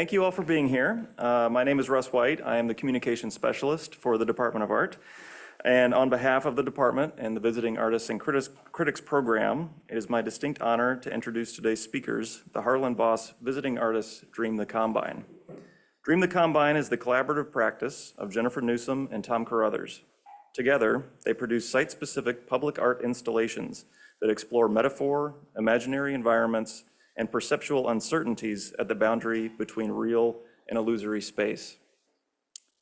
Thank you all for being here. My name is Russ White. I am the Communications Specialist for the Department of Art. And on behalf of the department and the Visiting Artists and Critics Program, it is my distinct honor to introduce today's speakers, the Harlan Boss Visiting Artists Dream the Combine. Dream the Combine is the collaborative practice of Jennifer Newsom and Tom Carruthers. Together, they produce site-specific public art installations that explore metaphor, imaginary environments, and perceptual uncertainties at the boundary between real and illusory space.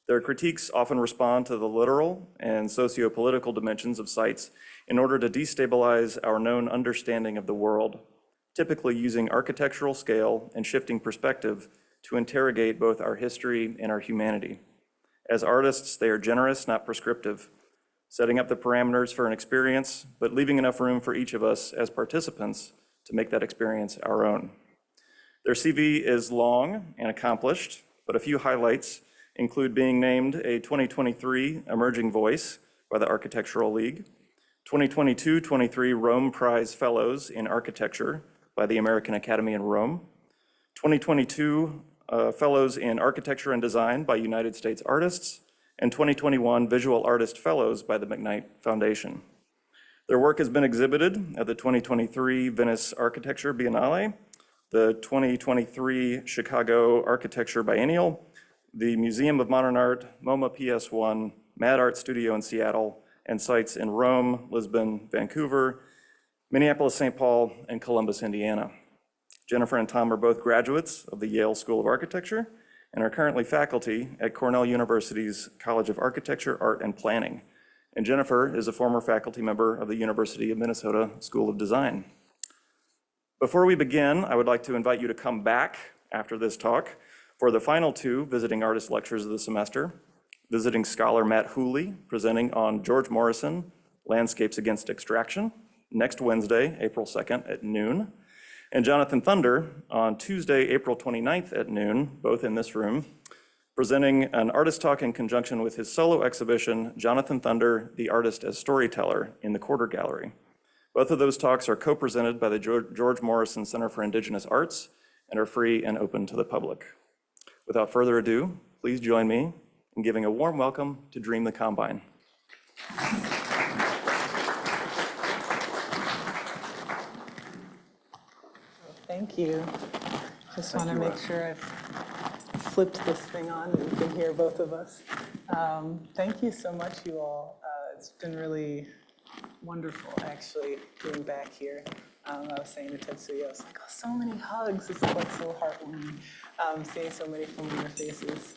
Their critiques often respond to the literal and socio-political dimensions of sites in order to destabilize our known understanding of the world, typically using architectural scale and shifting perspective to interrogate both our history and our humanity. As artists, they are generous, not prescriptive, setting up the parameters for an experience, but leaving enough room for each of us as participants to make that experience our own. Their CV is long and accomplished, but a few highlights include being named a 2023 Emerging Voice by the Architectural League, 2022-23 Rome Prize Fellows in Architecture by the American Academy in Rome, 2022 Fellows in Architecture and Design by United States Artists, and 2021 Visual Artist Fellows by the McKnight Foundation. Their work has been exhibited at the 2023 Venice Architecture Biennale, the 2023 Chicago Architecture Biennial, the Museum of Modern Art, MoMA PS1, Mad Art Studio in Seattle, and sites in Rome, Lisbon, Vancouver, Minneapolis, St. Paul, and Columbus, Indiana. Jennifer and Tom are both graduates of the Yale School of Architecture and are currently faculty at Cornell University's College of Architecture, Art, and Planning. And Jennifer is a former faculty member of the University of Minnesota School of Design. Before we begin, I would like to invite you to come back after this talk for the final two visiting artist lectures of the semester. Visiting scholar Matt Hooley presenting on George Morrison, Landscapes Against Extraction, next Wednesday, April 2nd at noon. And Jonathan Thunder on Tuesday, April 29th at noon, both in this room, presenting an artist talk in conjunction with his solo exhibition, Jonathan Thunder, the Artist as Storyteller, in the Quarter Gallery. Both of those talks are co-presented by the George Morrison Center for Indigenous Arts and are free and open to the public. Without further ado, please join me in giving a warm welcome to Dream the Combine. Thank you. Just want to make sure I've flipped this thing on and you can hear both of us. Thank you so much, you all. It's been really wonderful, actually, being back here. I was saying to Tetsuya, I was like, oh, so many hugs. It's like so heartwarming, seeing so many familiar faces.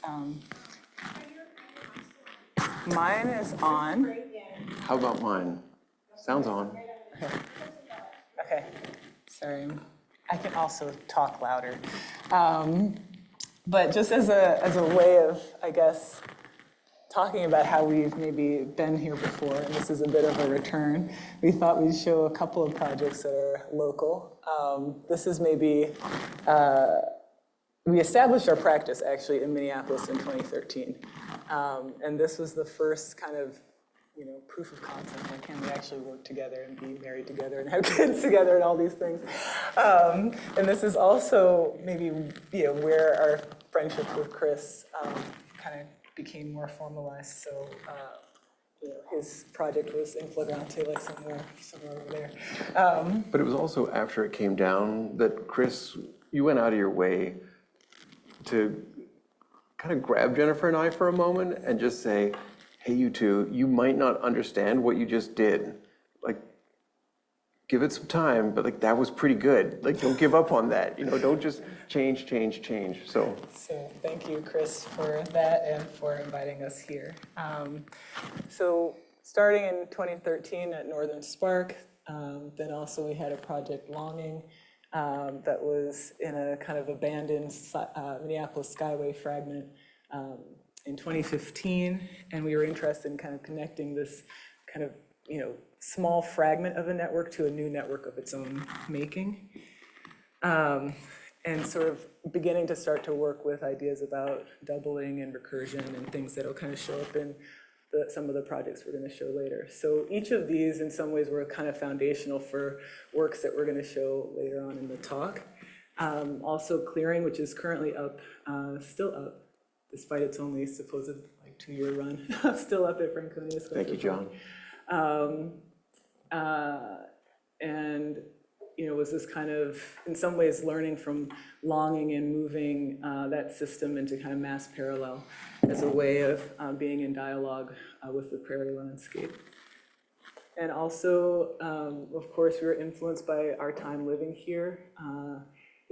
Mine is on. How about mine? Sounds on. Okay. Sorry. I can also talk louder. But just as a way of, I guess, talking about how we've maybe been here before, and this is a bit of a return, we thought we'd show a couple of projects that are local. This is maybe, we established our practice actually in Minneapolis in 2013. And this was the first kind of, proof of concept, like can we actually work together and be married together and have kids together and all these things. And this is also maybe where our friendship with Chris kind of became more formalized. So his project was in flagrante, like somewhere over there. But it was also after it came down that Chris, you went out of your way to kind of grab Jennifer and I for a moment and just say, hey, you two, you might not understand what you just did. Like, give it some time, but like that was pretty good. Like, don't give up on that. Don't just change. So thank you, Chris, for that and for inviting us here. So starting in 2013 at Northern Spark, then also we had a project Longing that was in a kind of abandoned Minneapolis Skyway fragment in 2015, and we were interested in kind of connecting this kind of, small fragment of a network to a new network of its own making. And sort of beginning to start to work with ideas about doubling and recursion and things that will kind of show up in some of the projects we're going to show later. So each of these, in some ways, were kind of foundational for works that we're going to show later on in the talk. Also clearing, which is currently up, still up, despite its only supposed like 2-year run, still up at Franconia Sculpture Park. Thank you, John. And was this kind of, in some ways, learning from longing and moving that system into kind of mass parallel as a way of being in dialogue with the prairie landscape. And also, of course, we were influenced by our time living here,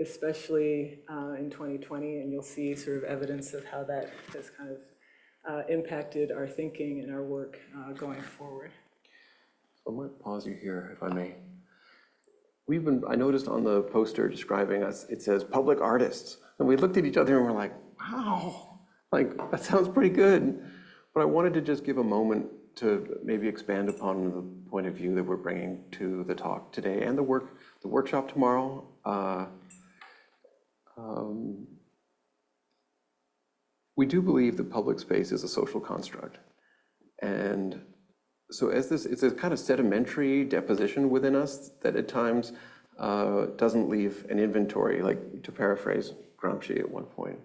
especially in 2020, and you'll see sort of evidence of how that has kind of impacted our thinking and our work going forward. I might pause you here, if I may. I noticed on the poster describing us, it says public artists. And we looked at each other and we're like, wow, like that sounds pretty good. But I wanted to just give a moment to maybe expand upon the point of view that we're bringing to the talk today and the workshop tomorrow. We do believe that public space is a social construct. And so it's a kind of sedimentary deposition within us that at times doesn't leave an inventory, like to paraphrase Gramsci at one point.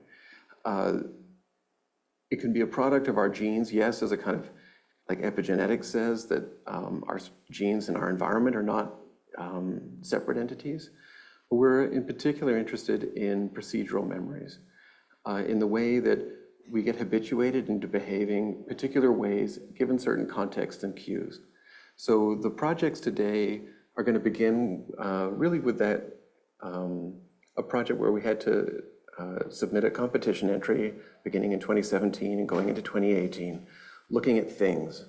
It can be a product of our genes, yes, as a kind of, like epigenetics says, that our genes and our environment are not separate entities. But we're in particular interested in procedural memories, in the way that we get habituated into behaving particular ways given certain contexts and cues. So the projects today are going to begin really with that, a project where we had to submit a competition entry beginning in 2017 and going into 2018, looking at things.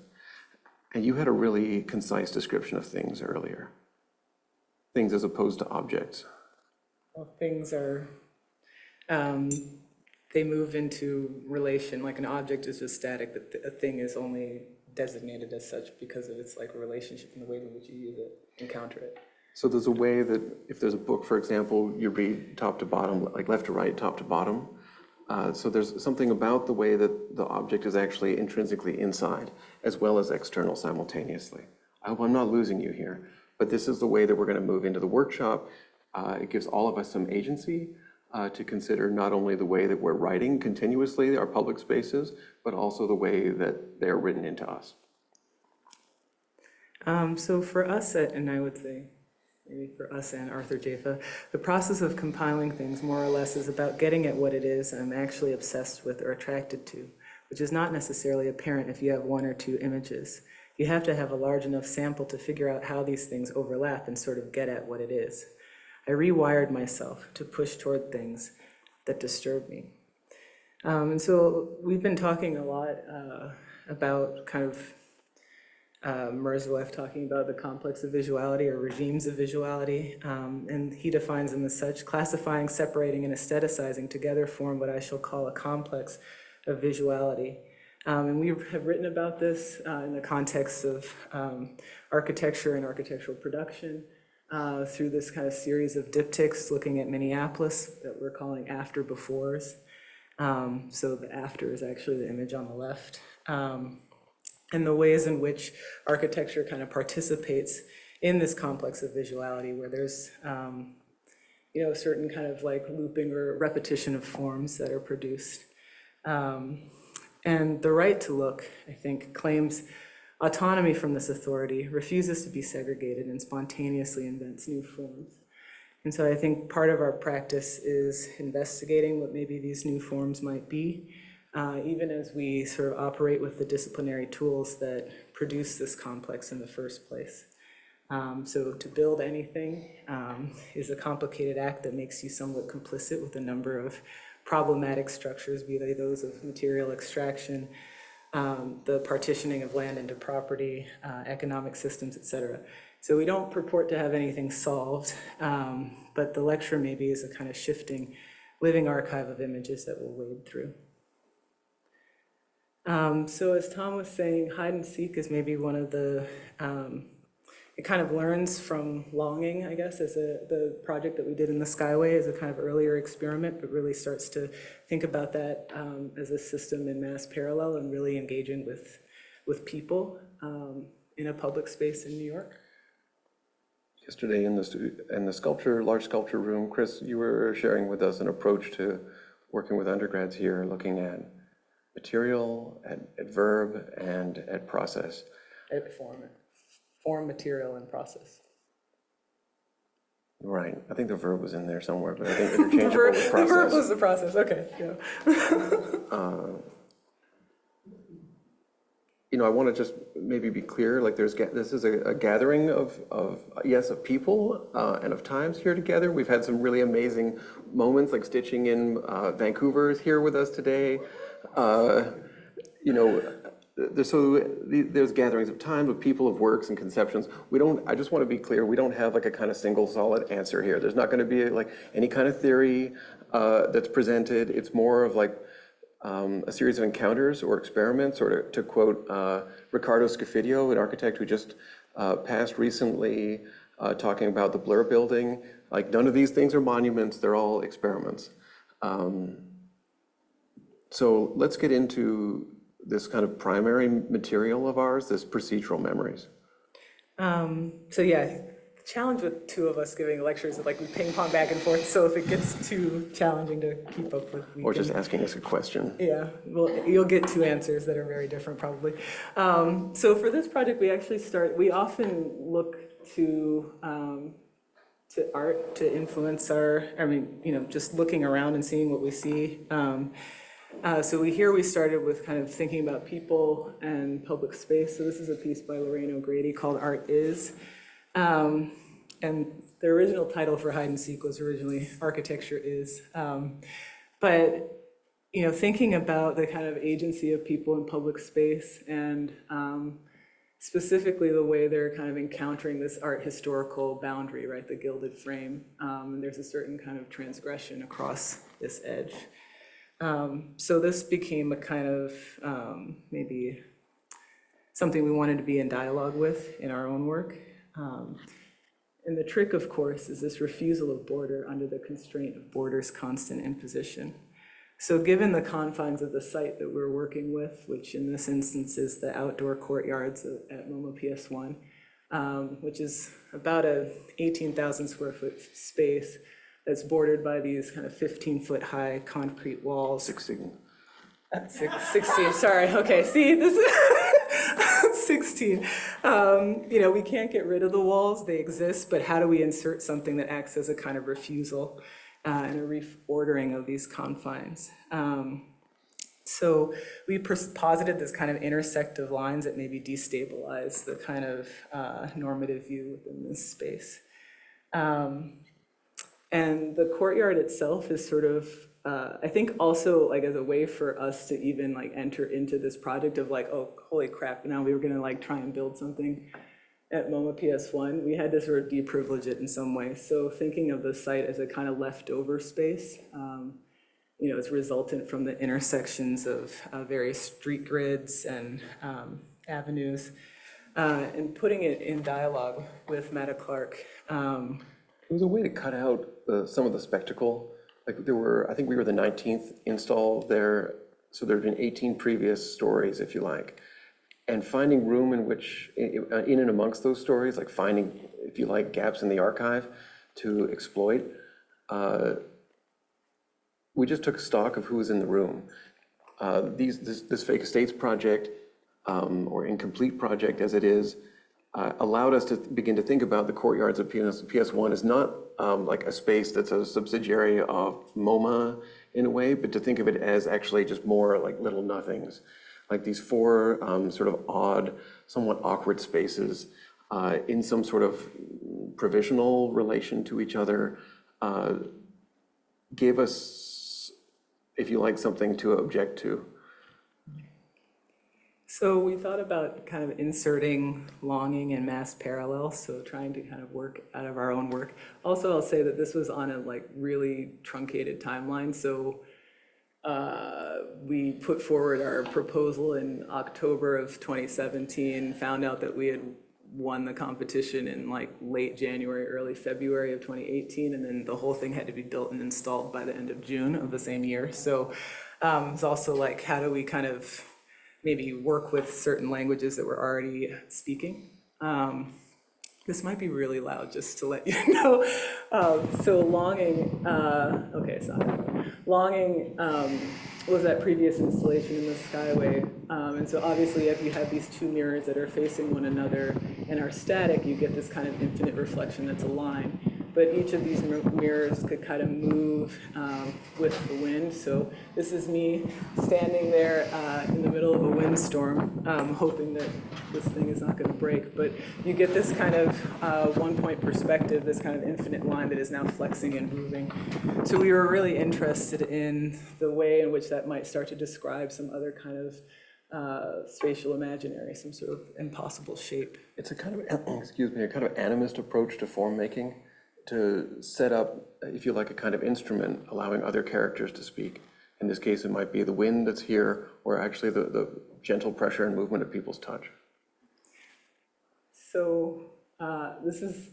And you had a really concise description of things earlier. Things as opposed to objects. Well, things are, they move into relation, like an object is just static, but a thing is only designated as such because of its like relationship and the way in which you use it, encounter it. So there's a way that if there's a book, for example, you read top to bottom, like left to right, top to bottom. So there's something about the way that the object is actually intrinsically inside as well as external simultaneously. I hope I'm not losing you here, but this is the way that we're going to move into the workshop. It gives all of us some agency to consider not only the way that we're writing continuously, our public spaces, but also the way that they're written into us. So for us, and I would say, maybe for us and Arthur Jaffa, the process of compiling things more or less is about getting at what it is I'm actually obsessed with or attracted to, which is not necessarily apparent if you have 1 or 2 images. You have to have a large enough sample to figure out how these things overlap and sort of get at what it is. I rewired myself to push toward things that disturb me. And so we've been talking a lot about kind of Merzoueff talking about the complex of visuality or regimes of visuality, and he defines them as such: classifying, separating, and aestheticizing together form what I shall call a complex of visuality. And we have written about this in the context of architecture and architectural production through this kind of series of diptychs looking at Minneapolis that we're calling after befores. So the after is actually the image on the left. And the ways in which architecture kind of participates in this complex of visuality, where there's a certain kind of like looping or repetition of forms that are produced. And the right to look, I think, claims autonomy from this authority, refuses to be segregated, and spontaneously invents new forms. And so I think part of our practice is investigating what maybe these new forms might be, even as we sort of operate with the disciplinary tools that produce this complex in the first place. So to build anything is a complicated act that makes you somewhat complicit with a number of problematic structures, be they those of material extraction, the partitioning of land into property, economic systems, et cetera. So we don't purport to have anything solved, but the lecture maybe is a kind of shifting, living archive of images that we'll wade through. So as Tom was saying, hide and seek is maybe one of the, it kind of learns from longing, I guess, as the project that we did in the Skyway is a kind of earlier experiment, but really starts to think about that as a system in mass parallel and really engaging with people in a public space in New York. yesterday in the large sculpture room, Chris, you were sharing with us an approach to working with undergrads here, looking at material, at verb, and at process. At form, material, and process. Right. I think the verb was in there somewhere, but I think interchangeable with The process. verb was the process, okay, yeah. I want to just maybe be clear, like this is a gathering of people and of times here together. We've had some really amazing moments, like stitching in Vancouver is here with us today. There's gatherings of time with people, of works and conceptions. I just want to be clear, we don't have like a kind of single solid answer here. There's not going to be like any kind of theory that's presented. It's more of like a series of encounters or experiments, or to quote Ricardo Scafidio, an architect who just passed recently, talking about the Blur building. Like, none of these things are monuments, they're all experiments. So let's get into this kind of primary material of ours, this procedural memories. So yeah, the challenge with two of us giving lectures is like we ping pong back and forth, so if it gets too challenging to keep up with, Or just asking us a question. Yeah, well, you'll get two answers that are very different probably. So for this project, we often look to art to influence just looking around and seeing what we see. So we started with kind of thinking about people and public space. So this is a piece by Lorraine O'Grady called Art Is. And the original title for Hide and Seek was originally Architecture Is. But thinking about the kind of agency of people in public space and specifically the way they're kind of encountering this art historical boundary, right, the gilded frame. And there's a certain kind of transgression across this edge. So this became a kind of maybe something we wanted to be in dialogue with in our own work. And the trick, of course, is this refusal of border under the constraint of border's constant imposition. So given the confines of the site that we're working with, which in this instance is the outdoor courtyards at MoMA PS1, which is about a 18,000 square foot space that's bordered by these kind of 15-foot high concrete walls. 16. 16, sorry, okay, see, this is 16. We can't get rid of the walls, they exist, but how do we insert something that acts as a kind of refusal and a reordering of these confines? So we posited this kind of intersect of lines that maybe destabilize the kind of normative view within this space. And the courtyard itself is sort of, I think also like as a way for us to even like enter into this project of like, oh, holy crap, now we were gonna like try and build something at MoMA PS1, we had to sort of deprivilege it in some way. So thinking of the site as a kind of leftover space, it's resultant from the intersections of various street grids and avenues, and putting it in dialogue with Meta Clark. It was a way to cut out some of the spectacle. Like I think we were the 19th install there, so there had been 18 previous stories, if you like. And finding room in which, in and amongst those stories, like finding, if you like, gaps in the archive to exploit. We just took stock of who was in the room. This Fake Estates project, or incomplete project as it is, allowed us to begin to think about the courtyards of PS1 as not like a space that's a subsidiary of MoMA in a way, but to think of it as actually just more like little nothings, like these four sort of odd, somewhat awkward spaces in some sort of provisional relation to each other, gave us, if you like, something to object to. So we thought about kind of inserting longing and mass parallel, so trying to kind of work out of our own work. Also, I'll say that this was on a like really truncated timeline, so we put forward our proposal in October of 2017, found out that we had won the competition in like late January, early February of 2018, and then the whole thing had to be built and installed by the end of June of the same year. So it's also like, how do we kind of maybe work with certain languages that we're already speaking? This might be really loud, just to let you know. So Longing, okay, it's not that loud. Longing was that previous installation in the Skyway. And so obviously if you have these two mirrors that are facing one another and are static, you get this kind of infinite reflection that's a line. But each of these mirrors could kind of move with the wind. So this is me standing there in the middle of a windstorm, hoping that this thing is not going to break. But you get this kind of one-point perspective, this kind of infinite line that is now flexing and moving. So we were really interested in the way in which that might start to describe some other kind of spatial imaginary, some sort of impossible shape. It's a kind of, excuse me, a kind of animist approach to form making, to set up, if you like, a kind of instrument allowing other characters to speak. In this case, it might be the wind that's here, or actually the gentle pressure and movement of people's touch. So this is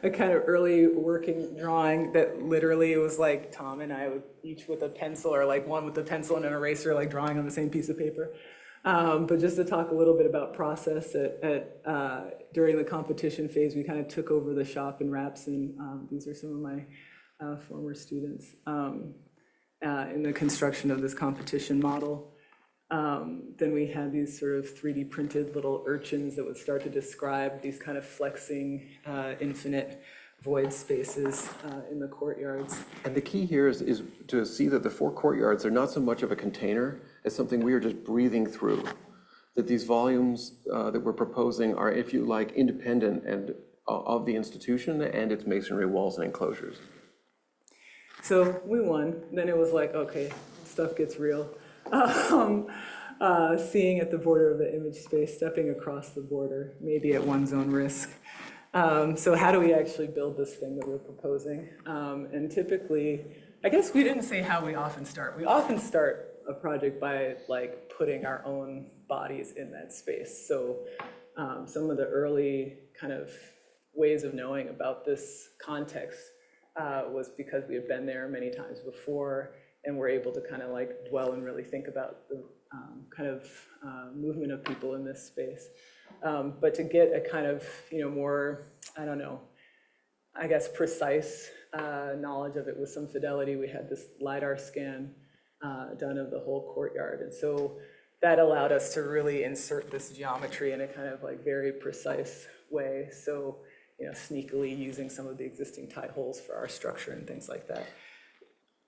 a kind of early working drawing that literally was like Tom and I would each with a pencil, or like one with a pencil and an eraser, like drawing on the same piece of paper. But just to talk a little bit about process, during the competition phase, we kind of took over the shop in Rapson. These are some of my former students in the construction of this competition model. Then we had these sort of 3D printed little urchins that would start to describe these kind of flexing infinite void spaces in the courtyards. And the key here is to see that the four courtyards are not so much of a container as something we are just breathing through. That these volumes that we're proposing are, if you like, independent and of the institution and its masonry walls and enclosures. So we won. Then it was like, okay, stuff gets real. Seeing at the border of the image space, stepping across the border, maybe at one's own risk. So how do we actually build this thing that we're proposing? And typically, I guess we didn't say how we often start. We often start a project by like putting our own bodies in that space. So some of the early kind of ways of knowing about this context was because we had been there many times before, and we're able to kind of like dwell and really think about the kind of movement of people in this space. But to get a kind of, more, I don't know, I guess precise knowledge of it with some fidelity, we had this LiDAR scan done of the whole courtyard. And so that allowed us to really insert this geometry in a kind of like very precise way. So, sneakily using some of the existing tie holes for our structure and things like that.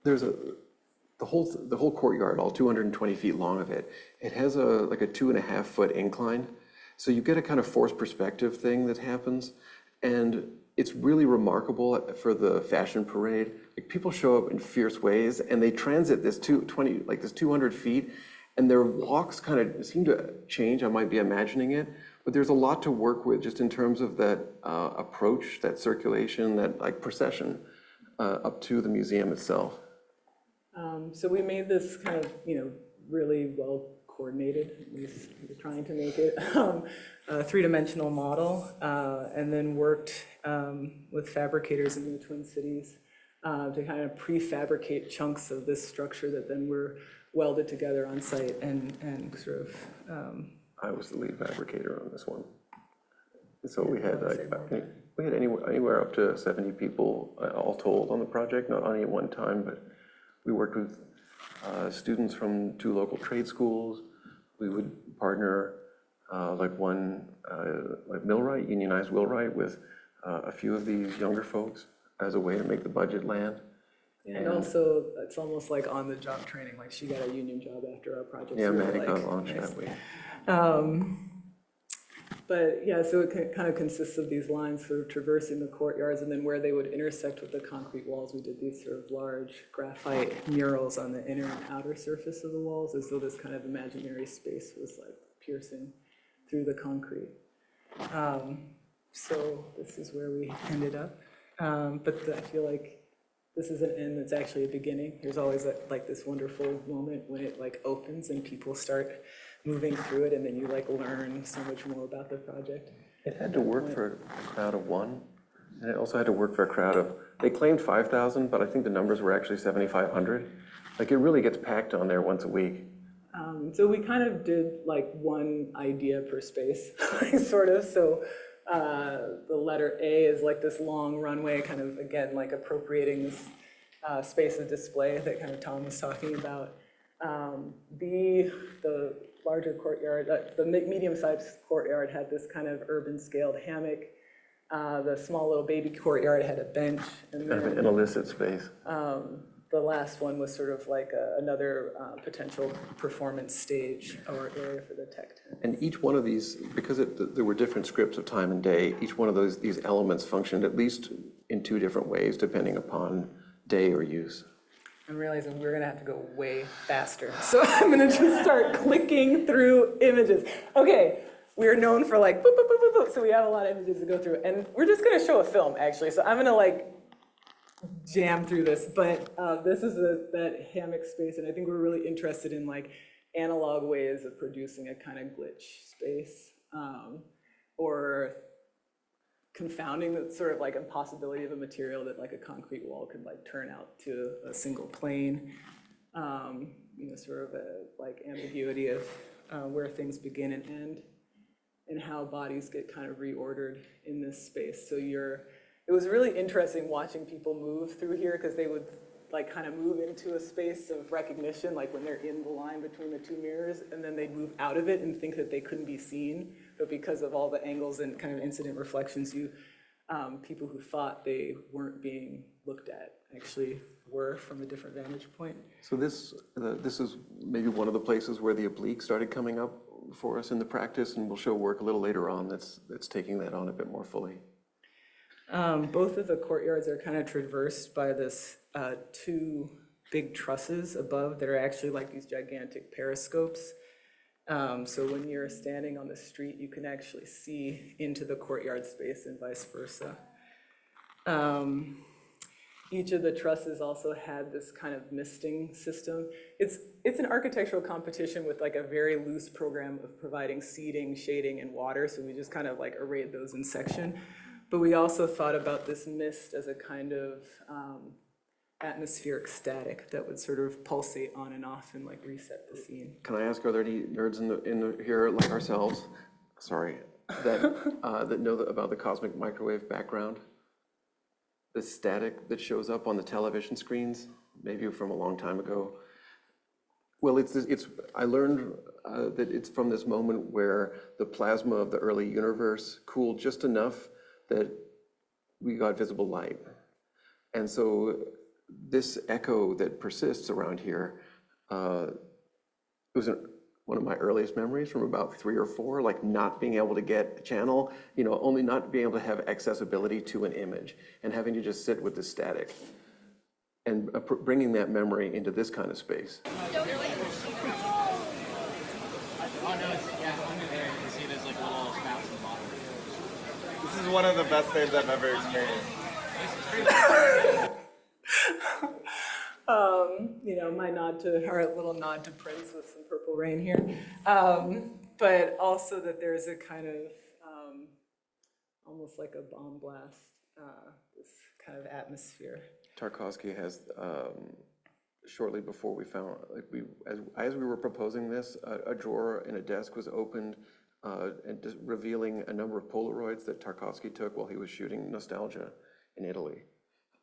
There's the whole courtyard, all 220 feet long of it, it has like a 2.5 foot incline. So you get a kind of forced perspective thing that happens. And it's really remarkable for the fashion parade. Like, people show up in fierce ways and they transit this 200 feet, and their walks kind of seem to change. I might be imagining it, but there's a lot to work with just in terms of that approach, that circulation, that like procession up to the museum itself. So we made this kind of, really well coordinated, at least we're trying to make it, a three-dimensional model, and then worked with fabricators in the Twin Cities to kind of prefabricate chunks of this structure that then were welded together on site and sort of... I was the lead fabricator on this one. So we had anywhere up to 70 people all told on the project, not only at one time, but we worked with students from 2 local trade schools. We would partner like Millwright, unionized Millwright, with a few of these younger folks as a way to make the budget land. And also, it's almost like on-the-job training. Like, she got a union job after our project. Yeah, so Maddie got nice. launched that way. But yeah, so it kind of consists of these lines sort of traversing the courtyards, and then where they would intersect with the concrete walls, we did these sort of large graphite murals on the inner and outer surface of the walls, as though this kind of imaginary space was like piercing through the concrete. So this is where we ended up. But I feel like this is an end that's actually a beginning. There's always like this wonderful moment when it like opens and people start moving through it, and then you like learn so much more about the project. It had to work for a crowd of 1, and it also had to work for a crowd of, they claimed 5,000, but I think the numbers were actually 7,500. Like, it really gets packed on there once a week. So we kind of did like one idea per space, sort of. So The letter A is like this long runway, kind of, again, like appropriating this space of display that kind of Tom was talking about. B, the larger courtyard, the medium-sized courtyard had this kind of urban scaled hammock. The small little baby courtyard had a bench. And Kind of then, an illicit space. the last one was sort of like another potential performance stage or area for the tech tent. And each one of these, because there were different scripts of time and day, each one of these elements functioned at least in two different ways, depending upon day or use. I'm realizing we're gonna have to go way faster. So I'm gonna just start clicking through images. Okay, we're known for like, boop, boop, boop, boop, boop. So we have a lot of images to go through. And we're just gonna show a film, actually. So I'm gonna like jam through this. But this is that hammock space. And I think we're really interested in like analog ways of producing a kind of glitch space. Or confounding the sort of like impossibility of a material that like a concrete wall could like turn out to a single plane. Sort of a like ambiguity of where things begin and end, and how bodies get kind of reordered in this space. So it was really interesting watching people move through here, because they would like kind of move into a space of recognition, like when they're in the line between the two mirrors, and then they'd move out of it and think that they couldn't be seen. But because of all the angles and kind of incident reflections, people who thought they weren't being looked at actually were from a different vantage point. So this is maybe one of the places where the oblique started coming up for us in the practice, and we'll show work a little later on that's taking that on a bit more fully. Both of the courtyards are kind of traversed by this two big trusses above that are actually like these gigantic periscopes. So when you're standing on the street, you can actually see into the courtyard space and vice versa. Each of the trusses also had this kind of misting system. It's an architectural competition with like a very loose program of providing seating, shading, and water. So we just kind of like arrayed those in section. But we also thought about this mist as a kind of atmospheric static that would sort of pulsate on and off and like reset the scene. Can I ask, are there any nerds in here like ourselves, that know about the cosmic microwave background? The static that shows up on the television screens, maybe from a long time ago. Well, I learned that it's from this moment where the plasma of the early universe cooled just enough that we got visible light. And so this echo that persists around here, it was one of my earliest memories from about 3 or 4, like not being able to get a channel, only not being able to have accessibility to an image and having to just sit with the static and bringing that memory into this kind of space. Oh, no, yeah, under there you can see there's like little spouts in the bottom. This is one of the best days I've ever experienced. Our little nod to Prince with some Purple Rain here. But also that there's a kind of, almost like a bomb blast, this kind of atmosphere. Tarkovsky has, shortly before we found, as we were proposing this, a drawer in a desk was opened, and just revealing a number of Polaroids that Tarkovsky took while he was shooting Nostalgia in Italy.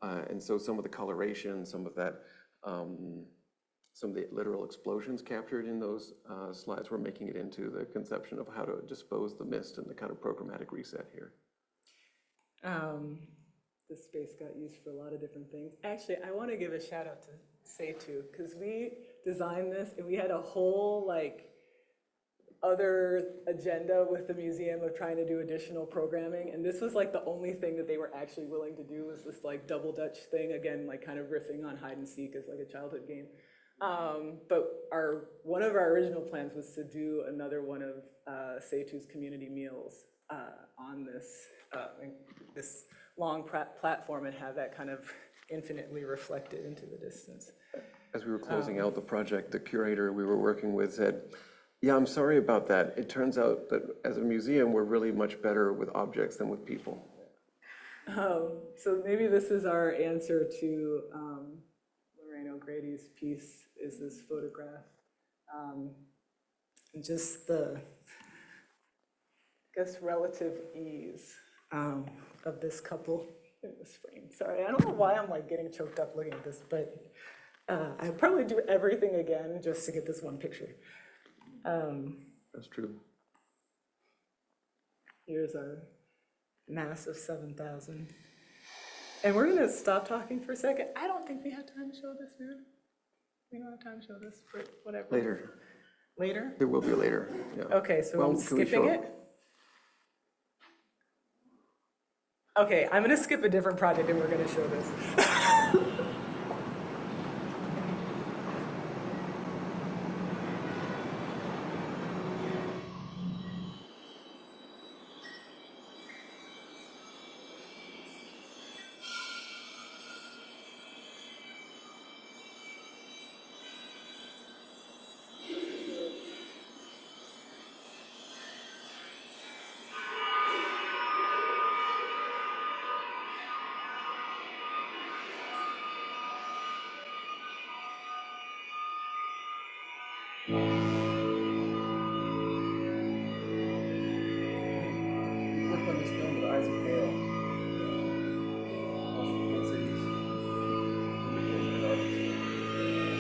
And so some of the coloration, some of the literal explosions captured in those slides were making it into the conception of how to dispose the mist and the kind of programmatic reset here. This space got used for a lot of different things. Actually, I want to give a shout out to Setu, because we designed this and we had a whole other agenda with the museum of trying to do additional programming, and this was like the only thing that they were actually willing to do was this like double Dutch thing, again like kind of riffing on hide and seek as like a childhood game. But one of our original plans was to do another one of Setu's community meals on this long platform and have that kind of infinitely reflected into the distance. As we were closing out the project, the curator we were working with said, "Yeah, I'm sorry about that. It turns out that as a museum, we're really much better with objects than with people." So maybe this is our answer to Lorraine O'Grady's piece, is this photograph. And just the guess, relative ease of this couple in this frame. Sorry, I don't know why I'm like getting choked up looking at this, but I'd probably do everything again just to get this one picture. That's true. Here's our mass of 7,000. And we're gonna stop talking for a second. I don't think we have time to show this, man. We don't have time to show this, but whatever. Later. Later? There will be later, yeah. Okay, so Well, I'm can we skipping show- it? Okay, I'm gonna skip a different project and we're gonna show this. Worked on this film with Isaac Gale. Also Twin Cities. An artist.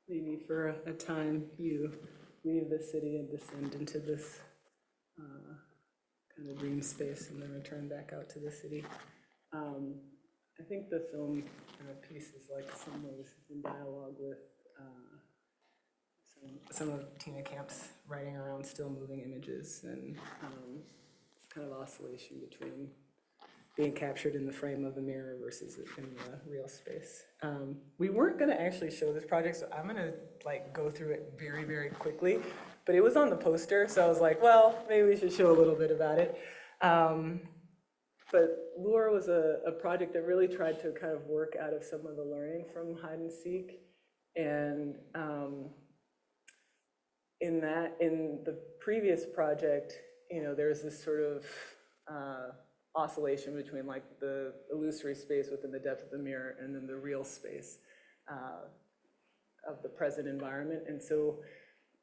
maybe for a time you leave the city and descend into this kind of dream space and then return back out to the city. I think the film piece is like some ways in dialogue with some of Tina Camp's writing around still moving images and this kind of oscillation between being captured in the frame of the mirror versus in the real space. We weren't gonna actually show this project, so I'm gonna like go through it very, very quickly, but it was on the poster, so I was like, well, maybe we should show a little bit about it. But Lure was a project that really tried to kind of work out of some of the learning from hide and seek. And in the previous project, there's this sort of oscillation between like the illusory space within the depth of the mirror and then the real space of the present environment. And so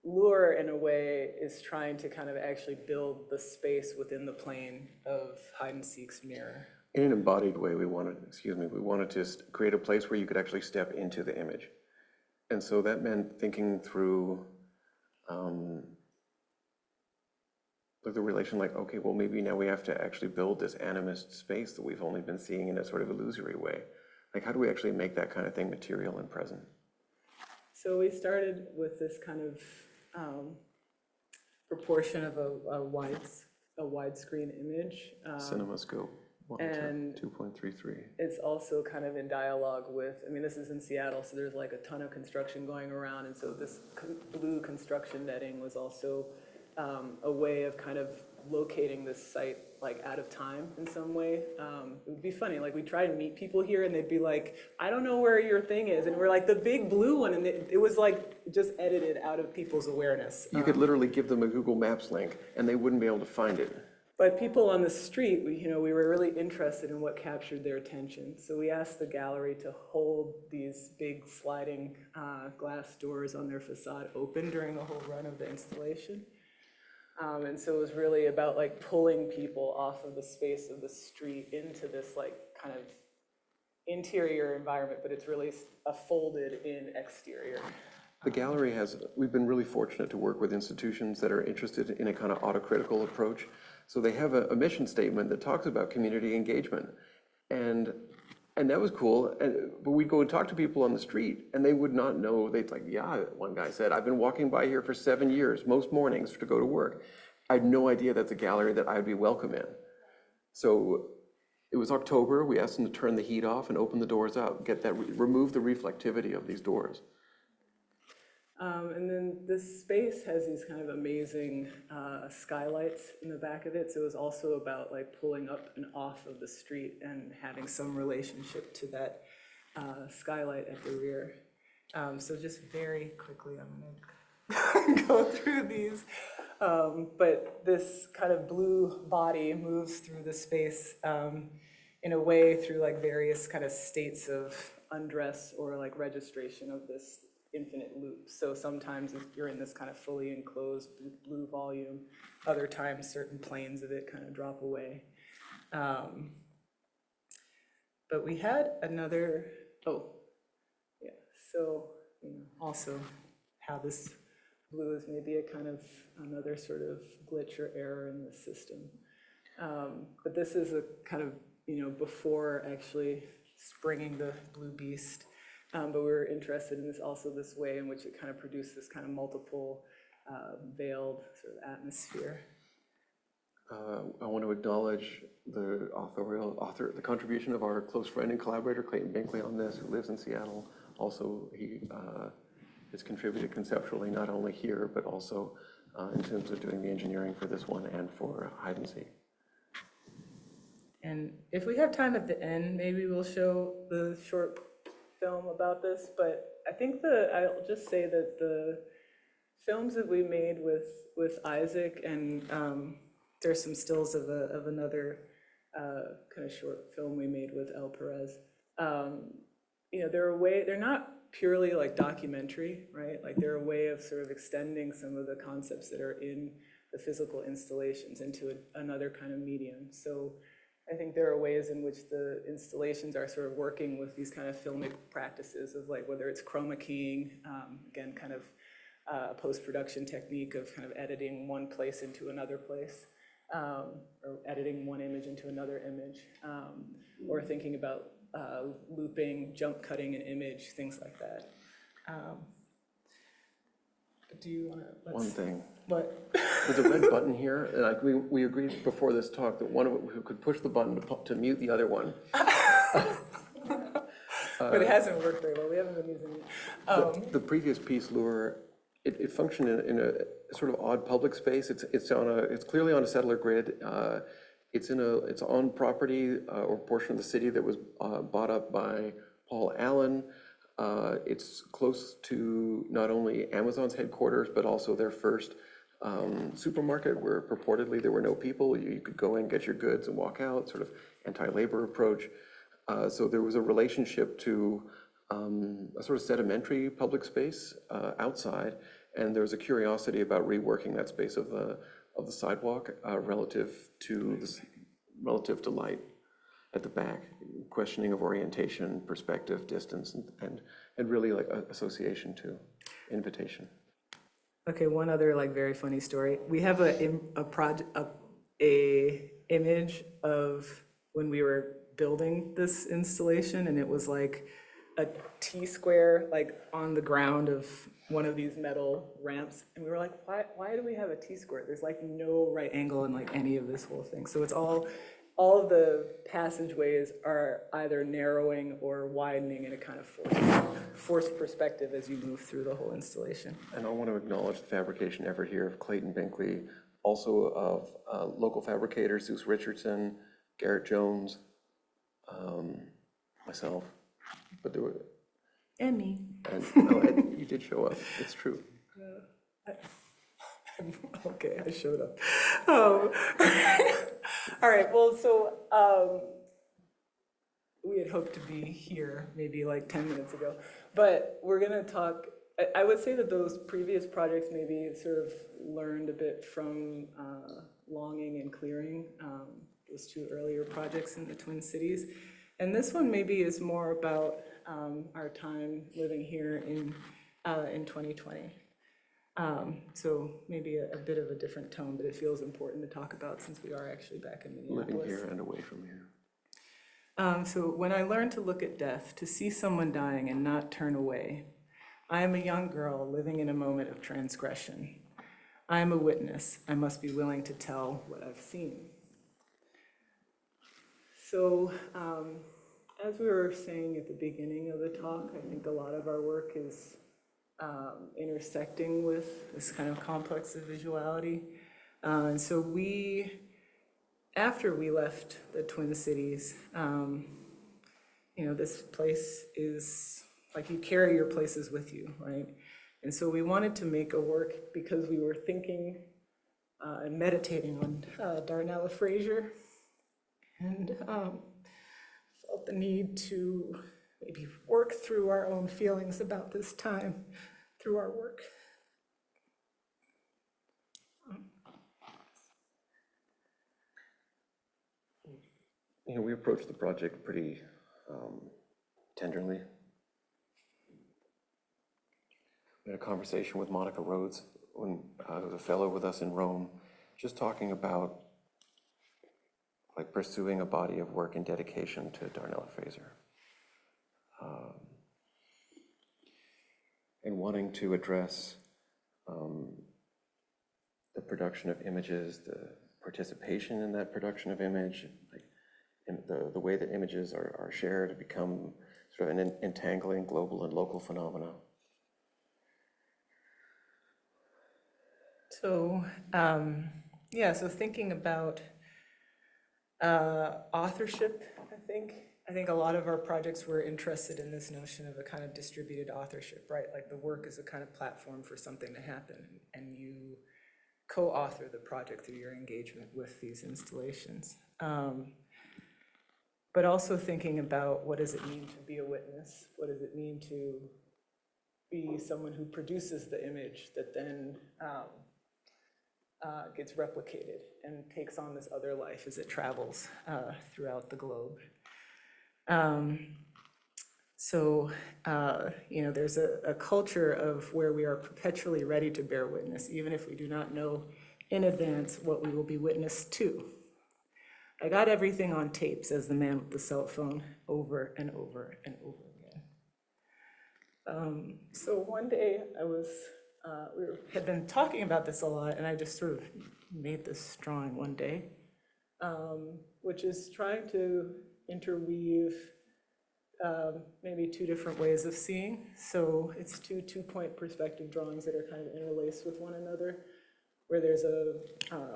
Lure, in a way, is trying to kind of actually build the space within the plane of hide and seek's mirror. In an embodied way, we wanted to create a place where you could actually step into the image. And so that meant thinking through like the relation, like, okay, well, maybe now we have to actually build this animist space that we've only been seeing in a sort of illusory way. Like, how do we actually make that kind of thing material and present? So we started with this kind of proportion of a widescreen image. CinemaScope, and 2.33. It's also kind of in dialogue with, this is in Seattle, so there's like a ton of construction going around, and so this blue construction netting was also a way of kind of locating this site like out of time in some way. It would be funny, like we try to meet people here and they'd be like, I don't know where your thing is. And we're like, the big blue one. And it was like just edited out of people's awareness. You could literally give them a Google Maps link and they wouldn't be able to find it. But people on the street, we were really interested in what captured their attention. So we asked the gallery to hold these big sliding glass doors on their facade open during the whole run of the installation. And so it was really about like pulling people off of the space of the street into this like kind of interior environment, but it's really a folded in exterior. The gallery we've been really fortunate to work with institutions that are interested in a kind of autocritical approach. So they have a mission statement that talks about community engagement. And that was cool, but we'd go and talk to people on the street and they would not know. They'd like, yeah, one guy said, I've been walking by here for 7 years, most mornings to go to work. I had no idea that's a gallery that I'd be welcome in. So it was October, we asked them to turn the heat off and open the doors up, remove the reflectivity of these doors. And then this space has these kind of amazing skylights in the back of it. So it was also about like pulling up and off of the street and having some relationship to that skylight at the rear. So just very quickly, I'm gonna go through these. But this kind of blue body moves through the space in a way through like various kind of states of undress or like registration of this infinite loop. So sometimes you're in this kind of fully enclosed blue volume, other times certain planes of it kind of drop away. But we had another, so also how this blue is maybe a kind of another sort of glitch or error in the system. But this is a kind of, before actually springing the blue beast. But we were interested in this way in which it kind of produced this kind of multiple veiled sort of atmosphere. I want to acknowledge the the contribution of our close friend and collaborator, Clayton Binkley, on this, who lives in Seattle. Also, he has contributed conceptually, not only here, but also in terms of doing the engineering for this one and for hide and seek. And if we have time at the end, maybe we'll show the short film about this, but I think I'll just say that the films that we made with Isaac, and there's some stills of another kind of short film we made with El Perez. They're not purely like documentary, right? Like they're a way of sort of extending some of the concepts that are in the physical installations into another kind of medium. So I think there are ways in which the installations are sort of working with these kind of filmic practices of like whether it's chroma keying, again, kind of a post-production technique of kind of editing one place into another place, or editing one image into another image, or thinking about looping, jump cutting an image, things like that. Do you want to? One thing. What? There's a red button here, and like we agreed before this talk that one of it, we could push the button to mute the other one. But it hasn't worked very well. We haven't been using it. The previous piece, Lure, it functioned in a sort of odd public space. It's clearly on a settler grid. It's on property or portion of the city that was bought up by Paul Allen. It's close to not only Amazon's headquarters, but also their first supermarket where purportedly there were no people. You could go in, get your goods and walk out, sort of anti-labor approach. So there was a relationship to a sort of sedimentary public space outside, and there was a curiosity about reworking that space of the sidewalk relative to light at the back, questioning of orientation, perspective, distance, and really like association to invitation. Okay, one other like very funny story. We have a image of when we were building this installation, and it was like a T-square like on the ground of one of these metal ramps, and we were like, why do we have a T-square? There's like no right angle in like any of this whole thing. So it's all of the passageways are either narrowing or widening in a kind of forced perspective as you move through the whole installation. And I want to acknowledge the fabrication effort here of Clayton Binkley, also of local fabricators, Zeus Richardson, Garrett Jones, myself, but there were... And me. And you did show up, it's true. Okay, I showed up. All right, well, so we had hoped to be here maybe like 10 minutes ago, but we're gonna talk, I would say that those previous projects maybe sort of learned a bit from Longing and Clearing, those two earlier projects in the Twin Cities. And this one maybe is more about our time living here in 2020. So maybe a bit of a different tone, but it feels important to talk about since we are actually back in Minneapolis. Living here and away from here. So when I learned to look at death, to see someone dying and not turn away, I am a young girl living in a moment of transgression. I am a witness. I must be willing to tell what I've seen. So as we were saying at the beginning of the talk, I think a lot of our work is intersecting with this kind of complex of visuality. And so after we left the Twin Cities, this place is like you carry your places with you, right? And so we wanted to make a work because we were thinking and meditating on Darnella Frazier, and felt the need to maybe work through our own feelings about this time through our work. We approached the project pretty tenderly. We had a conversation with Monica Rhodes, who was a fellow with us in Rome, just talking about like pursuing a body of work and dedication to Darnella Frazier. And wanting to address the production of images, the participation in that production of image, like the way that images are shared, become sort of an entangling global and local phenomena. So, so thinking about authorship, I think a lot of our projects were interested in this notion of a kind of distributed authorship, right? Like the work is a kind of platform for something to happen, and you co-author the project through your engagement with these installations. But also thinking about what does it mean to be a witness? What does it mean to be someone who produces the image that then gets replicated and takes on this other life as it travels throughout the globe. There's a culture of where we are perpetually ready to bear witness, even if we do not know in advance what we will be witness to. I got everything on tape, says the man with the cell phone, over and over and over again. So one day we had been talking about this a lot, and I just sort of made this drawing one day, which is trying to interweave maybe two different ways of seeing. So it's two-point perspective drawings that are kind of interlaced with one another, where there's a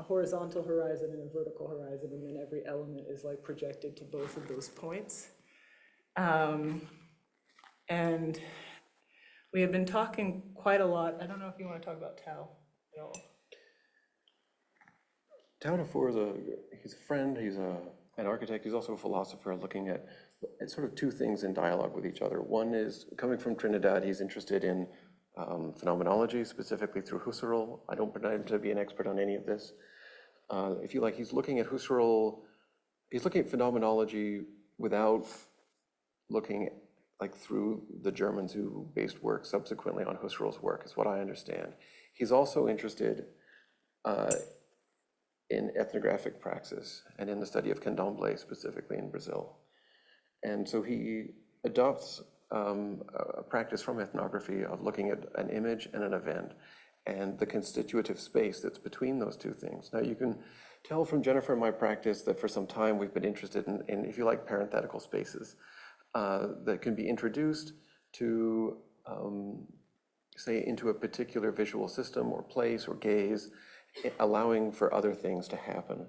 horizontal horizon and a vertical horizon, and then every element is like projected to both of those points. And we have been talking quite a lot. I don't know if you want to talk about Tao at all. Tao Dufour he's a friend, he's an architect, he's also a philosopher looking at sort of two things in dialogue with each other. One is, coming from Trinidad, he's interested in phenomenology, specifically through Husserl. I don't pretend to be an expert on any of this. If you like, he's looking at Husserl, he's looking at phenomenology without looking like through the Germans who based work subsequently on Husserl's work, is what I understand. He's also interested in ethnographic praxis and in the study of candomblé, specifically in Brazil. And so he adopts a practice from ethnography of looking at an image and an event and the constitutive space that's between those two things. Now, you can tell from Jennifer and my practice that for some time we've been interested in if you like, parenthetical spaces that can be introduced to, say, into a particular visual system or place or gaze, allowing for other things to happen.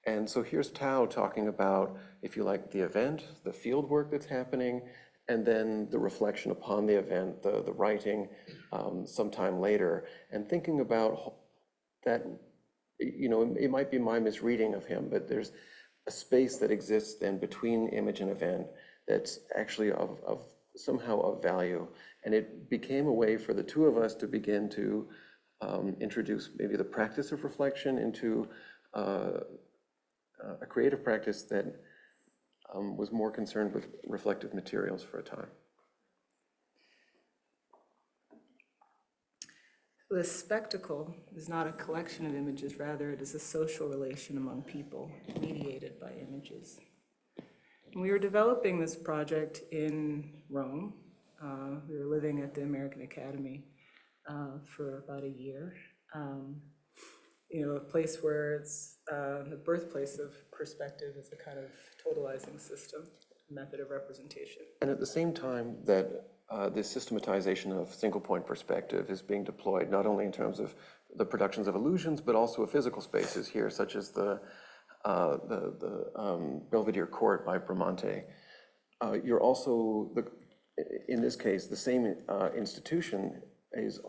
And so here's Tao talking about, if you like, the event, the field work that's happening, and then the reflection upon the event, the writing sometime later, and thinking about that, it might be my misreading of him, but there's a space that exists then between image and event that's actually of somehow of value. And it became a way for the two of us to begin to introduce maybe the practice of reflection into a creative practice that was more concerned with reflective materials for a time. The spectacle is not a collection of images, rather it is a social relation among people, mediated by images. And we were developing this project in Rome. We were living at the American Academy for about a year. A place where it's the birthplace of perspective as a kind of totalizing system, method of representation. And at the same time that this systematization of single point perspective is being deployed, not only in terms of the productions of illusions, but also of physical spaces here, such as the Belvedere Court by Bramante. You're also, in this case, the same institution is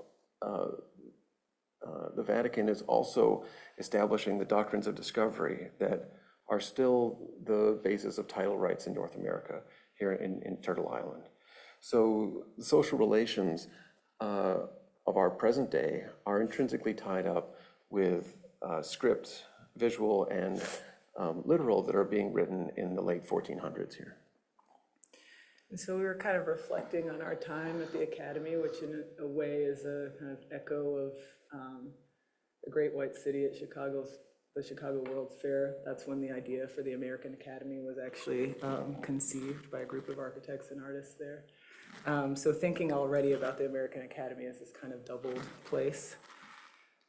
the Vatican is also establishing the doctrines of discovery that are still the basis of title rights in North America, here in Turtle Island. So the social relations of our present day are intrinsically tied up with scripts, visual and literal, that are being written in the late 1400s here. And so we were kind of reflecting on our time at the Academy, which in a way is a kind of echo of the Great White City at the Chicago World's Fair. That's when the idea for the American Academy was actually conceived by a group of architects and artists there. So thinking already about the American Academy as this kind of doubled place.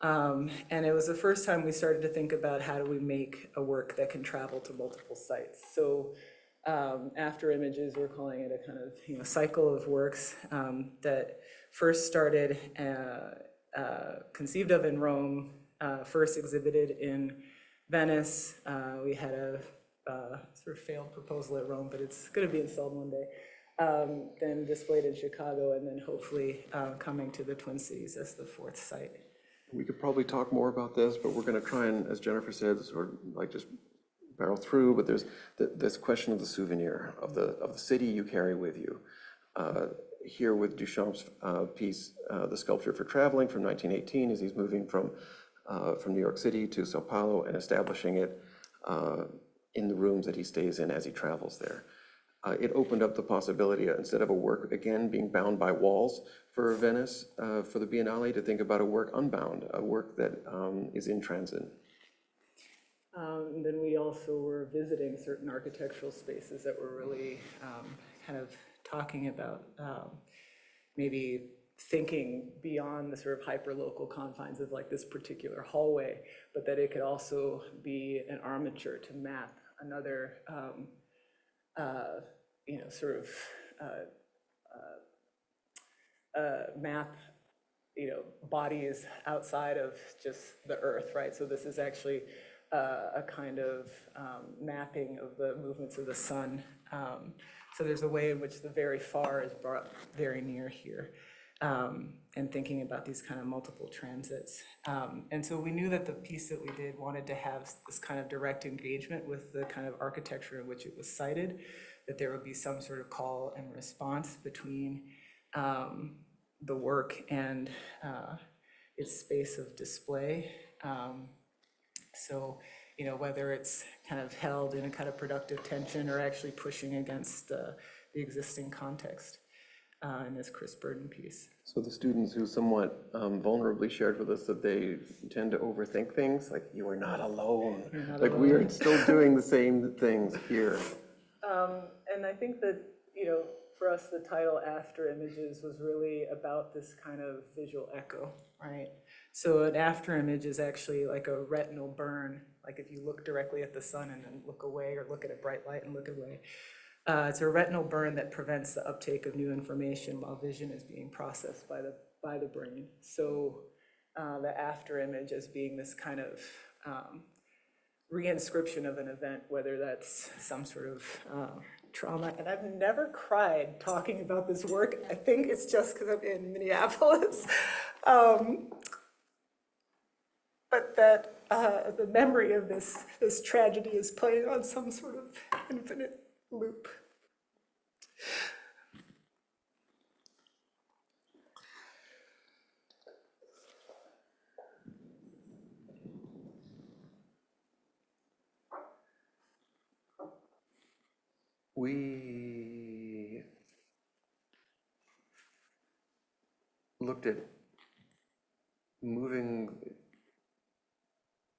And it was the first time we started to think about how do we make a work that can travel to multiple sites. So after images, we're calling it a kind of cycle of works that first started conceived of in Rome, first exhibited in Venice. We had a sort of failed proposal at Rome, but it's going to be installed one day. Then displayed in Chicago, and then hopefully coming to the Twin Cities as the fourth site. We could probably talk more about this, but we're going to try and, as Jennifer said, sort of like just barrel through. But there's this question of the souvenir of the city you carry with you. Here with Duchamp's piece, The Sculpture for Traveling from 1918, as he's moving from from New York City to Sao Paulo and establishing it in the rooms that he stays in as he travels there. It opened up the possibility, instead of a work, again, being bound by walls for Venice, for the Biennale, to think about a work unbound, a work that is in transit. And then we also were visiting certain architectural spaces that were really kind of talking about maybe thinking beyond the sort of hyper-local confines of like this particular hallway, but that it could also be an armature to map another sort of map, bodies outside of just the earth, right? So this is actually a kind of mapping of the movements of the sun. So there's a way in which the very far is brought very near here, and thinking about these kind of multiple transits. And so we knew that the piece that we did wanted to have this kind of direct engagement with the kind of architecture in which it was cited, that there would be some sort of call and response between the work and its space of display. So, whether it's kind of held in a kind of productive tension or actually pushing against the existing context in this Chris Burden piece. So the students who somewhat vulnerably shared with us that they tend to overthink things, like, you are not alone. Like, we are still doing the same things here. And I think that, for us, the title After Images was really about this kind of visual echo, right? So an after image is actually like a retinal burn, like if you look directly at the sun and then look away, or look at a bright light and look away. It's a retinal burn that prevents the uptake of new information while vision is being processed by the brain. So the after image as being this kind of reinscription of an event, whether that's some sort of trauma. And I've never cried talking about this work. I think it's just because I'm in Minneapolis. But that the memory of this tragedy is playing on some sort of infinite loop. We looked at moving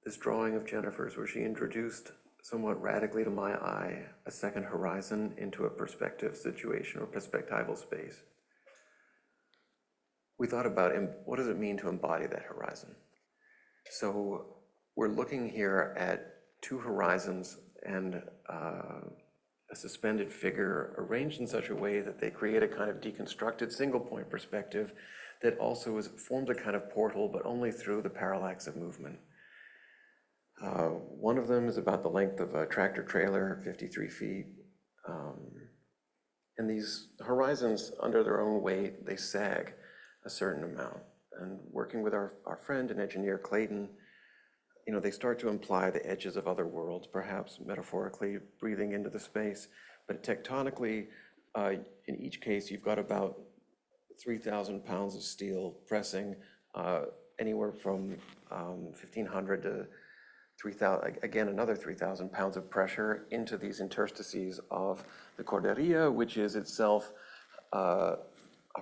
this drawing of Jennifer's, where she introduced somewhat radically to my eye a second horizon into a perspective situation or perspectival space. We thought about what does it mean to embody that horizon? So we're looking here at two horizons and a suspended figure arranged in such a way that they create a kind of deconstructed single point perspective that also forms a kind of portal, but only through the parallax of movement. One of them is about the length of a tractor trailer, 53 feet. And these horizons, under their own weight, they sag a certain amount. And working with our friend and engineer Clayton, they start to imply the edges of other worlds, perhaps metaphorically breathing into the space. But tectonically, in each case, you've got about 3,000 pounds of steel pressing anywhere from 1,500 to 3,000, again, another 3,000 pounds of pressure into these interstices of the Corderia, which is itself, I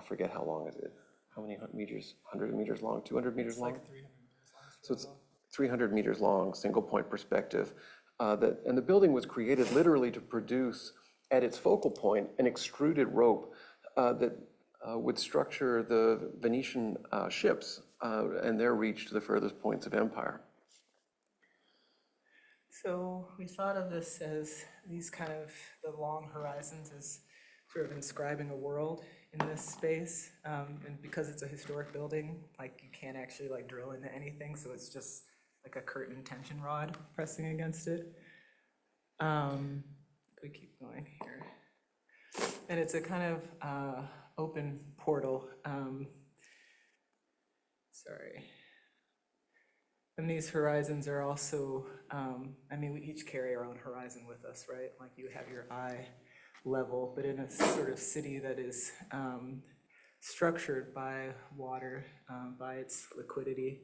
forget how long is it? How many meters? 100 meters long, 200 meters long? Like 300 meters long. So it's 300 meters long, single point perspective. And the building was created literally to produce, at its focal point, an extruded rope that would structure the Venetian ships and their reach to the furthest points of empire. So we thought of this as these kind of, the long horizons as sort of inscribing a world in this space. And because it's a historic building, like you can't actually like drill into anything. So it's just like a curtain tension rod pressing against it. We keep going here. And it's a kind of open portal. Sorry. And these horizons are also, we each carry our own horizon with us, right? Like you have your eye level, but in a sort of city that is structured by water, by its liquidity,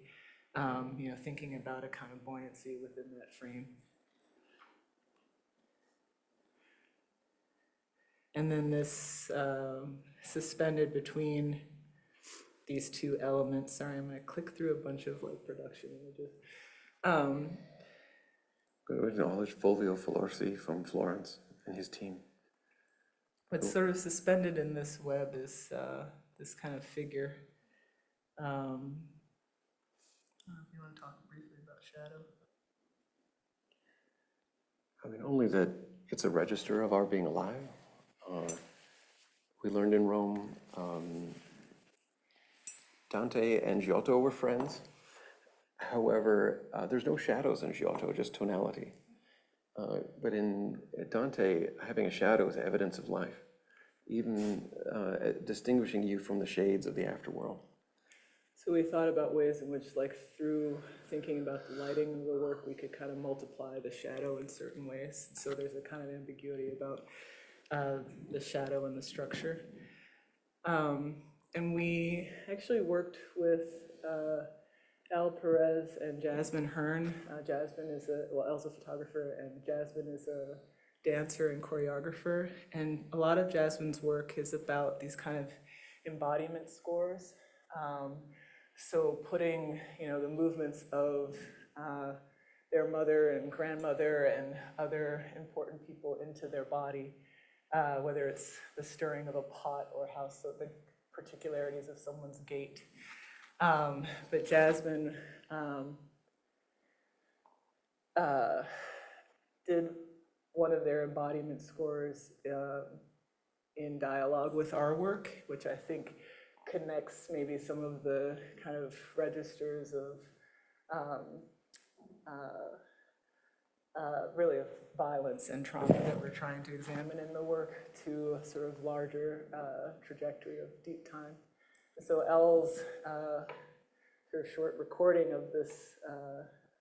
thinking about a kind of buoyancy within that frame. And then this suspended between these two elements. Sorry, I'm going to click through a bunch of production images. Good acknowledge Fulvio Filorsi from Florence and his team. What's sort of suspended in this web is this kind of figure. If you want to talk briefly about shadow. I mean, only that it's a register of our being alive. We learned in Rome, Dante and Giotto were friends. However, there's no shadows in Giotto, just tonality. But in Dante, having a shadow is evidence of life, even distinguishing you from the shades of the afterworld. So we thought about ways in which, through thinking about the lighting of the work, we could kind of multiply the shadow in certain ways. So there's a kind of ambiguity about the shadow and the structure. And we actually worked with Al Perez and Jasmine Hearn. Jasmine is El's a photographer, and Jasmine is a dancer and choreographer. And a lot of Jasmine's work is about these kind of embodiment scores. So putting, the movements of their mother and grandmother and other important people into their body, whether it's the stirring of a pot or the particularities of someone's gait. But Jasmine did one of their embodiment scores in dialogue with our work, which I think connects maybe some of the kind of registers of really of violence and trauma that we're trying to examine in the work to a sort of larger trajectory of deep time. So Elle's sort of short recording of this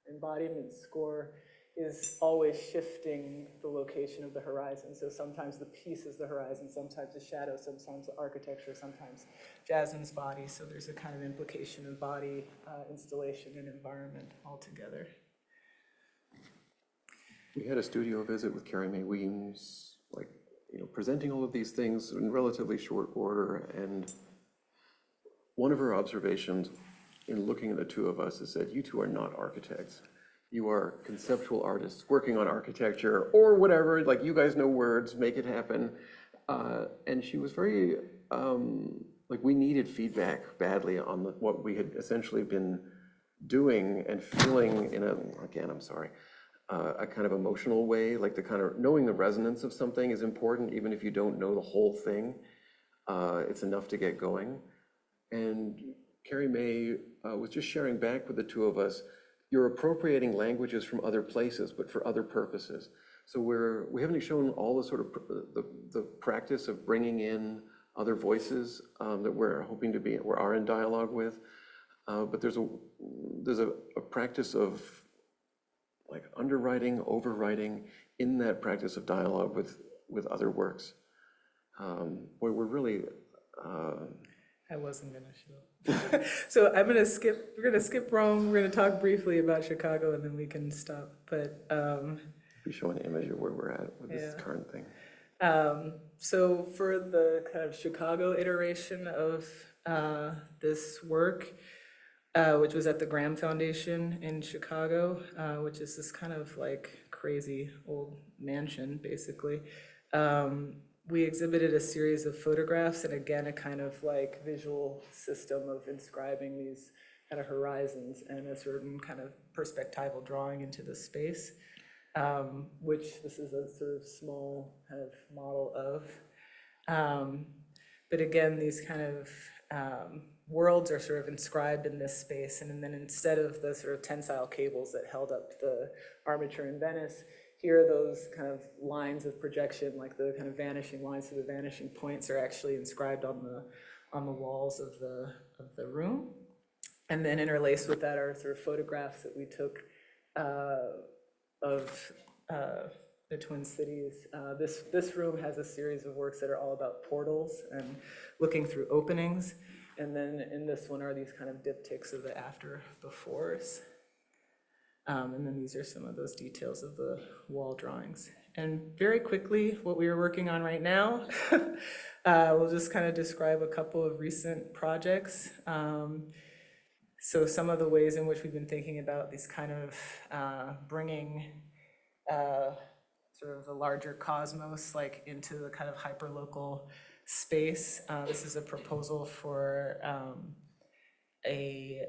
embodiment score is always shifting the location of the horizon. So sometimes the piece is the horizon, sometimes the shadow, sometimes the architecture, sometimes Jasmine's body. So there's a kind of implication of body, installation, and environment all together. We had a studio visit with Carrie Mae Weems, presenting all of these things in relatively short order. And one of her observations in looking at the two of us is that you two are not architects. You are conceptual artists working on architecture or whatever, you guys know words, make it happen. And she was very, we needed feedback badly on what we had essentially been doing and feeling in a kind of emotional way, the kind of knowing the resonance of something is important, even if you don't know the whole thing. It's enough to get going. And Carrie Mae was just sharing back with the two of us, you're appropriating languages from other places, but for other purposes. So we haven't shown all the sort of the practice of bringing in other voices that we're hoping to we are in dialogue with. But there's a practice of underwriting, overwriting in that practice of dialogue with other works. We're really. I wasn't gonna show. So we're gonna skip Rome, we're gonna talk briefly about Chicago, and then we can stop. But Be showing an image of where we're at with this current thing. So for the kind of Chicago iteration of this work, which was at the Graham Foundation in Chicago, which is this kind of crazy old mansion, basically. We exhibited a series of photographs and again, a kind of visual system of inscribing these kind of horizons and a certain kind of perspectival drawing into the space, which this is a sort of small kind of model of. But again, these kind of worlds are sort of inscribed in this space, and then instead of the sort of tensile cables that held up the armature in Venice, here are those kind of lines of projection, the kind of vanishing lines to the vanishing points are actually inscribed on the walls of the room. And then interlaced with that are sort of photographs that we took of the Twin Cities. This room has a series of works that are all about portals and looking through openings. And then in this one are these kind of diptychs of the after befores. And then these are some of those details of the wall drawings. And very quickly, what we are working on right now, we'll just kind of describe a couple of recent projects. So some of the ways in which we've been thinking about these kind of bringing sort of the larger cosmos like into the kind of hyperlocal space. This is a proposal for a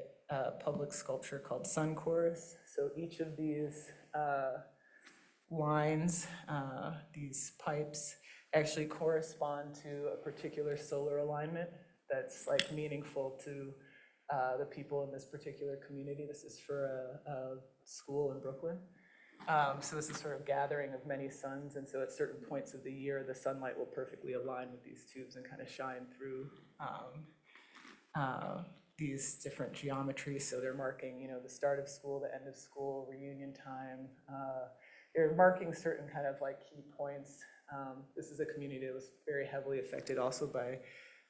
public sculpture called Sun Chorus. So each of these lines, these pipes, actually correspond to a particular solar alignment that's like meaningful to the people in this particular community. This is for a school in Brooklyn. So this is sort of gathering of many suns, and so at certain points of the year, the sunlight will perfectly align with these tubes and kind of shine through these different geometries. So they're marking, you know, the start of school, the end of school, reunion time. They're marking certain kind of like key points. This is a community that was very heavily affected also by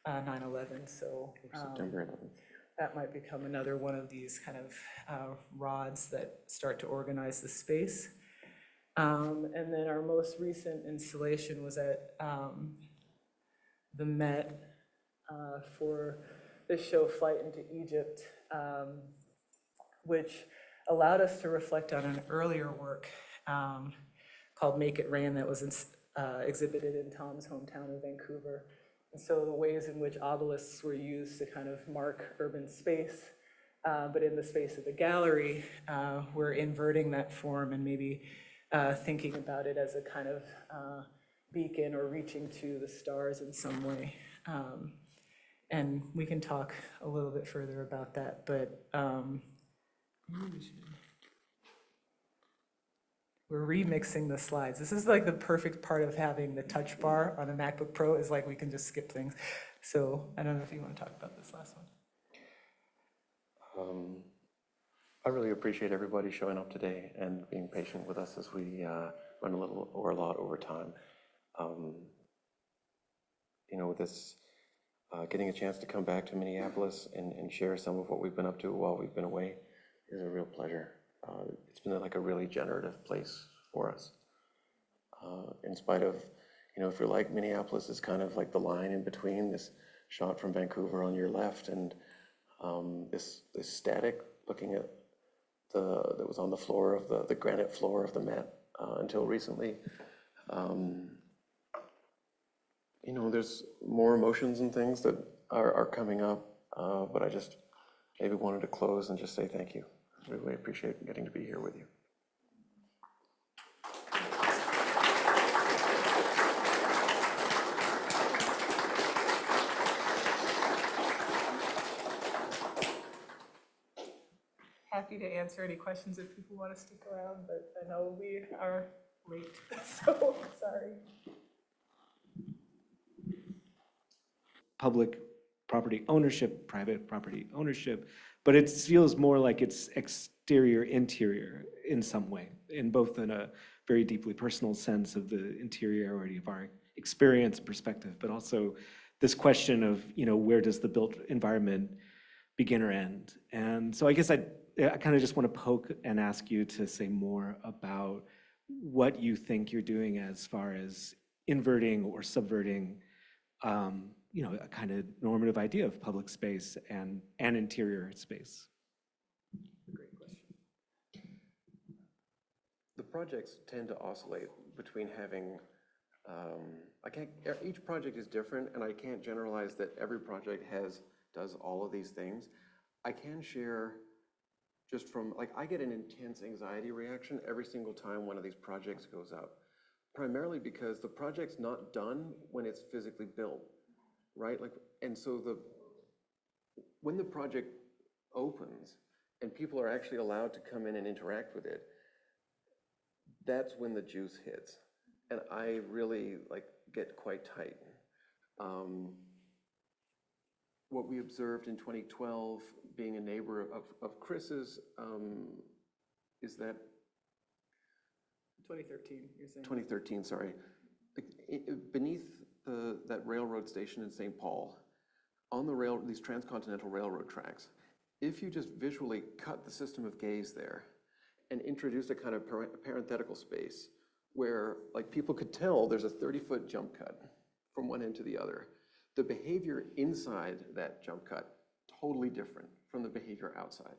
9/11. So September 11th. that might become another one of these kind of rods that start to organize the space. And then our most recent installation was at the Met for the show Flight into Egypt, which allowed us to reflect on an earlier work called Make It Rain that was exhibited in Tom's hometown of Vancouver. And so the ways in which obelisks were used to kind of mark urban space, but in the space of the gallery, we're inverting that form and maybe thinking about it as a kind of beacon or reaching to the stars in some way. And we can talk a little bit further about that, but maybe we should. We're remixing the slides. This is like the perfect part of having the touch bar on a MacBook Pro is like we can just skip things. So I don't know if you want to talk about this last one. I really appreciate everybody showing up today and being patient with us as we run a little or a lot over time. You know, this getting a chance to come back to Minneapolis and share some of what we've been up to while we've been away is a real pleasure. It's been like a really generative place for us. In spite of, you know, if you're like Minneapolis is kind of like the line in between this shot from Vancouver on your left and this static looking at that was on the floor of the granite floor of the Met until recently. You know, there's more emotions and things that are coming up, but I just maybe wanted to close and just say thank you. Really appreciate getting to be here with you. Happy to answer any questions if people want to stick around, but I know we are late, so sorry. Public property ownership, private property ownership, but it feels more like it's exterior, interior in some way, in both in a very deeply personal sense of the interiority of our experience perspective, but also this question of, you know, where does the built environment begin or end? And so I guess I kind of just want to poke and ask you to say more about what you think you're doing as far as inverting or subverting you know, a kind of normative idea of public space and interior space. Great question. The projects tend to oscillate between having, each project is different and I can't generalize that every project does all of these things. I can share just from, like, I get an intense anxiety reaction every single time one of these projects goes up, primarily because the project's not done when it's physically built. Right, like, and so when the project opens and people are actually allowed to come in and interact with it, that's when the juice hits, and I really like get quite tight. What we observed in 2012, being a neighbor of Chris's, is that 2013, you're saying? 2013, sorry, beneath that railroad station in St. Paul, on the these transcontinental railroad tracks, if you just visually cut the system of gaze there and introduce a kind of parenthetical space where like people could tell there's a 30-foot jump cut from one end to the other, the behavior inside that jump cut totally different from the behavior outside.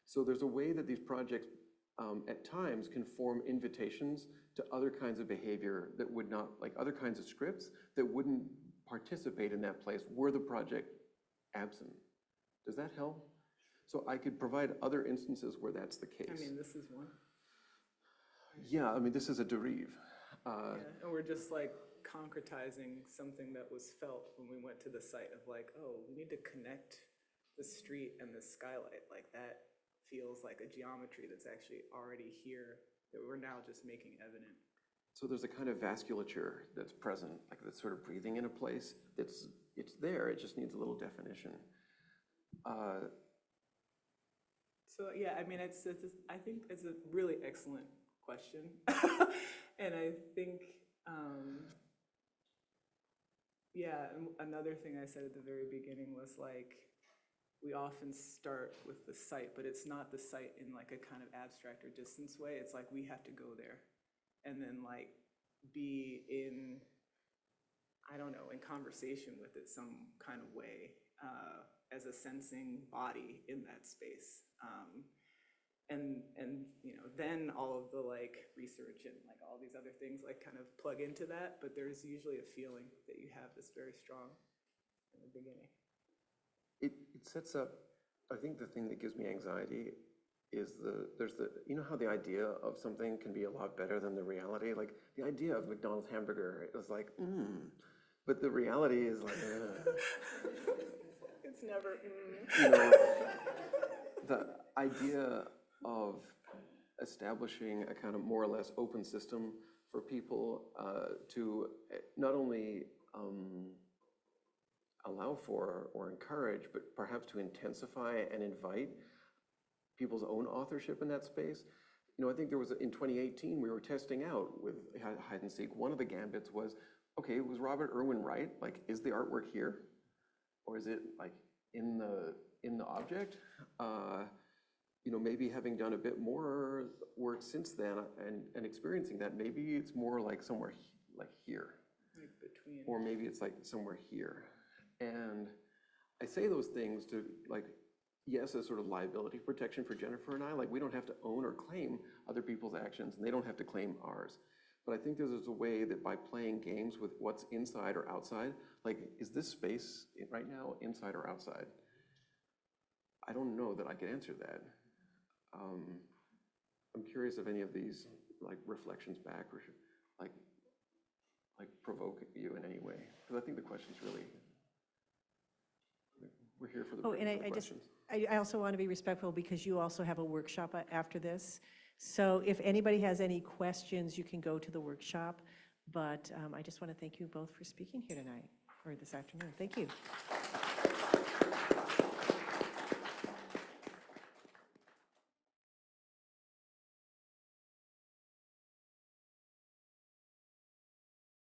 So there's a way that these projects at times can form invitations to other kinds of behavior that would not, like other kinds of scripts that wouldn't participate in that place were the project absent. Does that help? So I could provide other instances where that's the case. I mean, this is one. Yeah, I mean, this is a derive. Yeah, and we're just like concretizing something that was felt when we went to the site of like, oh, we need to connect the street and the skylight. Like that feels like a geometry that's actually already here that we're now just making evident. So there's a kind of vasculature that's present, like that's sort of breathing in a place. It's there, it just needs a little definition. So yeah, I mean, I think it's a really excellent question. And I think, yeah, another thing I said at the very beginning was like, we often start with the site, but it's not the site in like a kind of abstract or distance way. It's like we have to go there and then like be in, I don't know, in conversation with it some kind of way as a sensing body in that space. And you know, then all of the like research and like all these other things like kind of plug into that, but there's usually a feeling that you have that's very strong in the beginning. It sets up, I think the thing that gives me anxiety is you know how the idea of something can be a lot better than the reality? Like the idea of McDonald's hamburger is like, but the reality is like, It's never, You know, the idea of establishing a kind of more or less open system for people to not only allow for or encourage, but perhaps to intensify and invite people's own authorship in that space. You know, I think there was, in 2018, we were testing out with hide and seek. One of the gambits was, okay, was Robert Irwin right? Like, is the artwork here? Or is it like in the object? You know, maybe having done a bit more work since then and experiencing that, maybe it's more like somewhere like here. like between. Or maybe it's like somewhere here. And I say those things to like, yes, as sort of liability protection for Jennifer and I, like we don't have to own or claim other people's actions and they don't have to claim ours. But I think there's a way that by playing games with what's inside or outside, like is this space right now inside or outside? I don't know that I could answer that. I'm curious if any of these like reflections back or like provoke you in any way. Because I think the question's really, we're here for the Oh, and for the I questions. I also want to be respectful because you also have a workshop after this. So if anybody has any questions, you can go to the workshop. But I just want to thank you both for speaking here tonight, or this afternoon. Thank you.